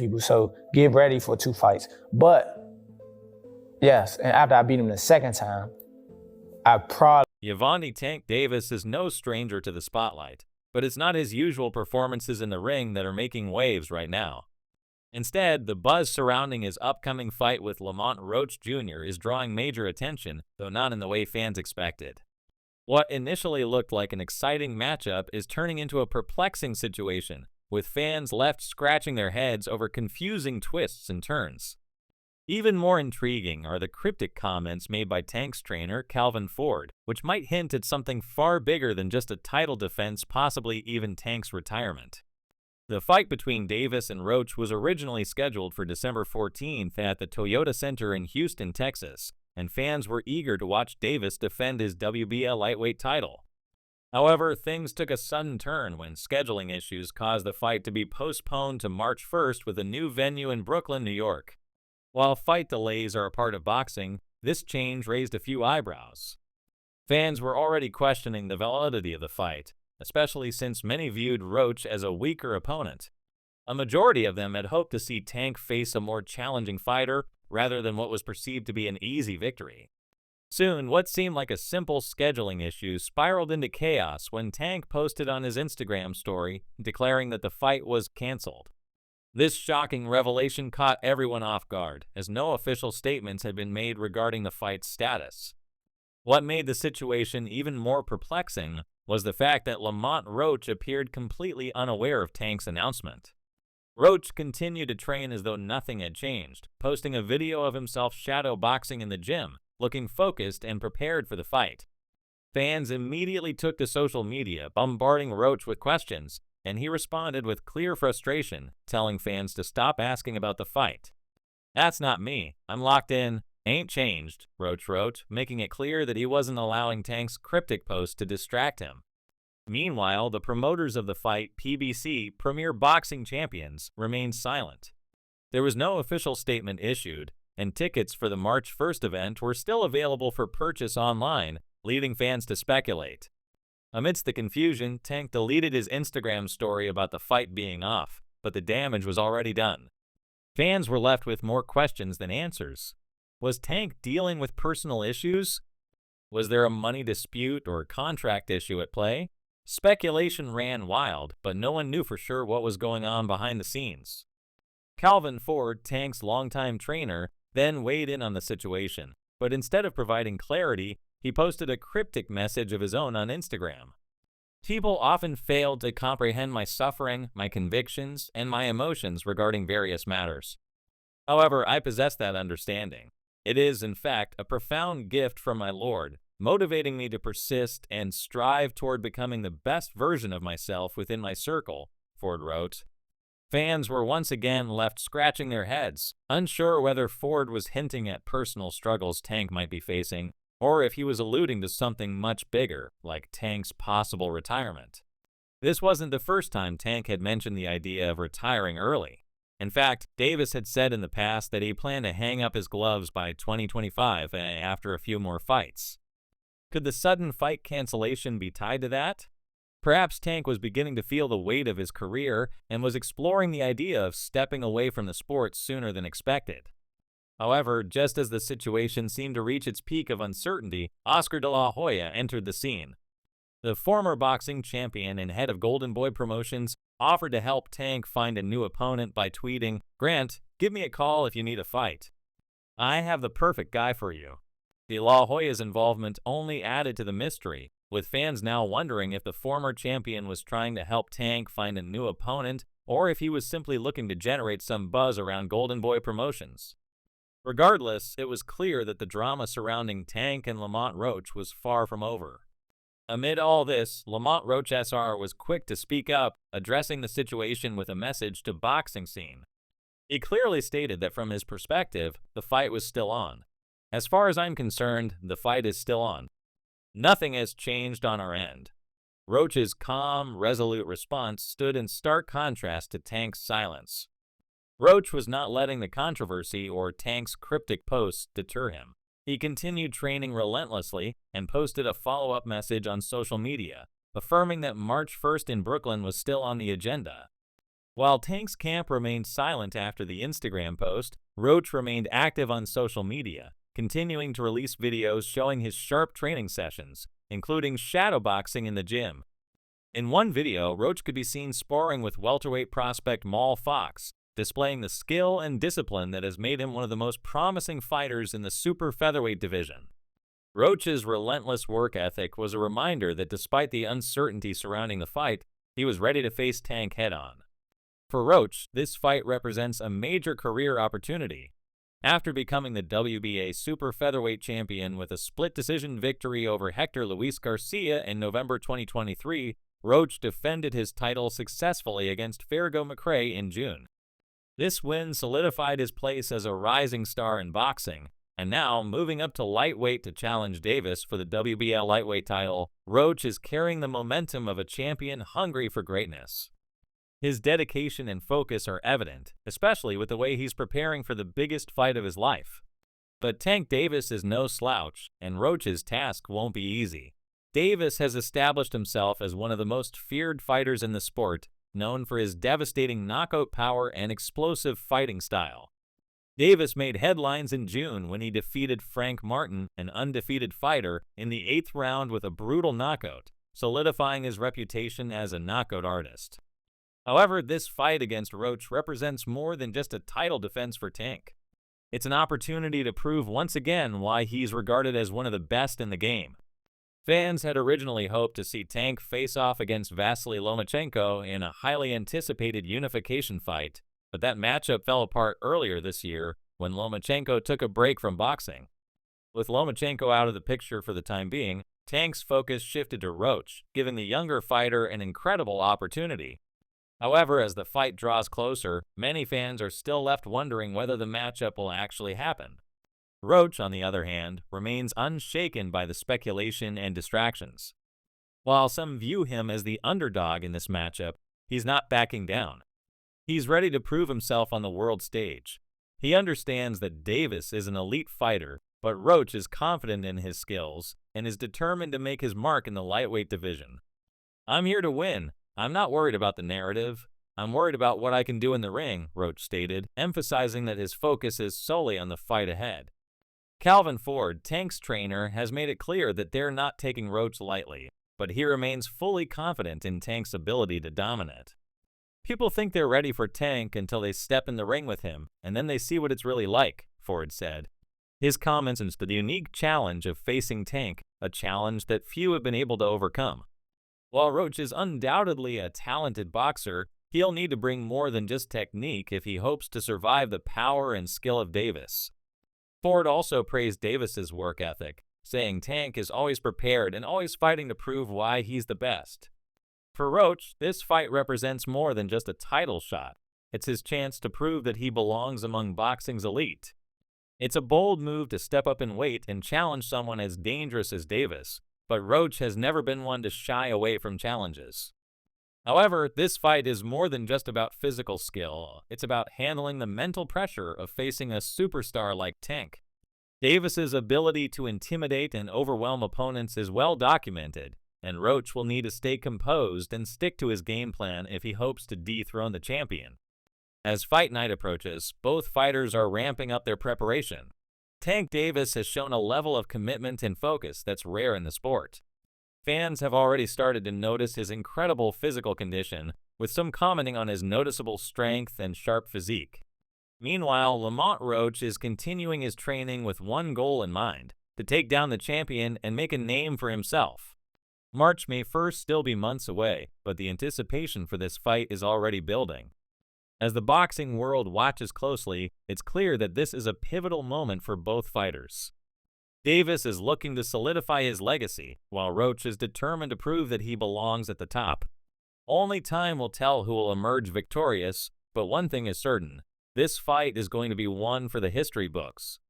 people. So get ready for 2 fights. But yes, and after I beat him the second time, I probably... Gervonta Tank Davis is no stranger to the spotlight, but it's not his usual performances in the ring that are making waves right now. Instead, the buzz surrounding his upcoming fight with Lamont Roach Jr. is drawing major attention, though not in the way fans expected. What initially looked like an exciting matchup is turning into a perplexing situation, with fans left scratching their heads over confusing twists and turns. Even more intriguing are the cryptic comments made by Tank's trainer, Calvin Ford, which might hint at something far bigger than just a title defense, possibly even Tank's retirement. The fight between Davis and Roach was originally scheduled for December 14th at the Toyota Center in Houston, Texas, and fans were eager to watch Davis defend his WBA lightweight title. However, things took a sudden turn when scheduling issues caused the fight to be postponed to March 1st with a new venue in Brooklyn, New York. While fight delays are a part of boxing, this change raised a few eyebrows. Fans were already questioning the validity of the fight, especially since many viewed Roach as a weaker opponent. A majority of them had hoped to see Tank face a more challenging fighter rather than what was perceived to be an easy victory. Soon, what seemed like a simple scheduling issue spiraled into chaos when Tank posted on his Instagram story declaring that the fight was canceled. This shocking revelation caught everyone off guard, as no official statements had been made regarding the fight's status. What made the situation even more perplexing was the fact that Lamont Roach appeared completely unaware of Tank's announcement. Roach continued to train as though nothing had changed, posting a video of himself shadow boxing in the gym, looking focused and prepared for the fight. Fans immediately took to social media, bombarding Roach with questions, and he responded with clear frustration, telling fans to stop asking about the fight. "That's not me. I'm locked in. Ain't changed," Roach wrote, making it clear that he wasn't allowing Tank's cryptic post to distract him. Meanwhile, the promoters of the fight, PBC, Premier Boxing Champions, remained silent. There was no official statement issued, and tickets for the March 1st event were still available for purchase online, leading fans to speculate. Amidst the confusion, Tank deleted his Instagram story about the fight being off, but the damage was already done. Fans were left with more questions than answers. Was Tank dealing with personal issues? Was there a money dispute or contract issue at play? Speculation ran wild, but no one knew for sure what was going on behind the scenes. Calvin Ford, Tank's longtime trainer, then weighed in on the situation, but instead of providing clarity, he posted a cryptic message of his own on Instagram. "People often failed to comprehend my suffering, my convictions, and my emotions regarding various matters. However, I possess that understanding. It is, in fact, a profound gift from my Lord, motivating me to persist and strive toward becoming the best version of myself within my circle," Ford wrote. Fans were once again left scratching their heads, unsure whether Ford was hinting at personal struggles Tank might be facing, or if he was alluding to something much bigger, like Tank's possible retirement. This wasn't the first time Tank had mentioned the idea of retiring early. In fact, Davis had said in the past that he planned to hang up his gloves by 2025 after a few more fights. Could the sudden fight cancellation be tied to that? Perhaps Tank was beginning to feel the weight of his career and was exploring the idea of stepping away from the sport sooner than expected. However, just as the situation seemed to reach its peak of uncertainty, Oscar De La Hoya entered the scene. The former boxing champion and head of Golden Boy Promotions offered to help Tank find a new opponent by tweeting, "Grant, give me a call if you need a fight. I have the perfect guy for you." De La Hoya's involvement only added to the mystery, with fans now wondering if the former champion was trying to help Tank find a new opponent or if he was simply looking to generate some buzz around Golden Boy Promotions. Regardless, it was clear that the drama surrounding Tank and Lamont Roach was far from over. Amid all this, Lamont Roach SR was quick to speak up, addressing the situation with a message to boxing scene. He clearly stated that from his perspective, the fight was still on. "As far as I'm concerned, the fight is still on. Nothing has changed on our end." Roach's calm, resolute response stood in stark contrast to Tank's silence. Roach was not letting the controversy or Tank's cryptic posts deter him. He continued training relentlessly and posted a follow-up message on social media, affirming that March 1st in Brooklyn was still on the agenda. While Tank's camp remained silent after the Instagram post, Roach remained active on social media, continuing to release videos showing his sharp training sessions, including shadowboxing in the gym. In one video, Roach could be seen sparring with welterweight prospect Mal Fox, displaying the skill and discipline that has made him one of the most promising fighters in the super featherweight division. Roach's relentless work ethic was a reminder that despite the uncertainty surrounding the fight, he was ready to face Tank head-on. For Roach, this fight represents a major career opportunity. After becoming the WBA super featherweight champion with a split-decision victory over Hector Luis Garcia in November 2023, Roach defended his title successfully against Fargo McRae in June. This win solidified his place as a rising star in boxing, and now, moving up to lightweight to challenge Davis for the WBL lightweight title, Roach is carrying the momentum of a champion hungry for greatness. His dedication and focus are evident, especially with the way he's preparing for the biggest fight of his life. But Tank Davis is no slouch, and Roach's task won't be easy. Davis has established himself as one of the most feared fighters in the sport, known for his devastating knockout power and explosive fighting style. Davis made headlines in June when he defeated Frank Martin, an undefeated fighter, in the 8th round with a brutal knockout, solidifying his reputation as a knockout artist. However, this fight against Roach represents more than just a title defense for Tank. It's an opportunity to prove once again why he's regarded as one of the best in the game. Fans had originally hoped to see Tank face off against Vasily Lomachenko in a highly anticipated unification fight, but that matchup fell apart earlier this year when Lomachenko took a break from boxing. With Lomachenko out of the picture for the time being, Tank's focus shifted to Roach, giving the younger fighter an incredible opportunity. However, as the fight draws closer, many fans are still left wondering whether the matchup will actually happen. Roach, on the other hand, remains unshaken by the speculation and distractions. While some view him as the underdog in this matchup, he's not backing down. He's ready to prove himself on the world stage. He understands that Davis is an elite fighter, but Roach is confident in his skills and is determined to make his mark in the lightweight division. "I'm here to win. I'm not worried about the narrative. I'm worried about what I can do in the ring," Roach stated, emphasizing that his focus is solely on the fight ahead. Calvin Ford, Tank's trainer, has made it clear that they're not taking Roach lightly, but he remains fully confident in Tank's ability to dominate. "People think they're ready for Tank until they step in the ring with him, and then they see what it's really like," Ford said. His comments into the unique challenge of facing Tank, a challenge that few have been able to overcome. While Roach is undoubtedly a talented boxer, he'll need to bring more than just technique if he hopes to survive the power and skill of Davis. Ford also praised Davis's work ethic, saying Tank is always prepared and always fighting to prove why he's the best. For Roach, this fight represents more than just a title shot. It's his chance to prove that he belongs among boxing's elite. It's a bold move to step up in weight and challenge someone as dangerous as Davis, but Roach has never been one to shy away from challenges. However, this fight is more than just about physical skill. It's about handling the mental pressure of facing a superstar like Tank. Davis's ability to intimidate and overwhelm opponents is well documented, and Roach will need to stay composed and stick to his game plan if he hopes to dethrone the champion. As fight night approaches, both fighters are ramping up their preparation. Tank Davis has shown a level of commitment and focus that's rare in the sport. Fans have already started to notice his incredible physical condition, with some commenting on his noticeable strength and sharp physique. Meanwhile, Lamont Roach is continuing his training with one goal in mind: to take down the champion and make a name for himself. March may first still be months away, but the anticipation for this fight is already building. As the boxing world watches closely, it's clear that this is a pivotal moment for both fighters. Davis is looking to solidify his legacy, while Roach is determined to prove that he belongs at the top. Only time will tell who will emerge victorious, but one thing is certain: this fight is going to be one for the history books.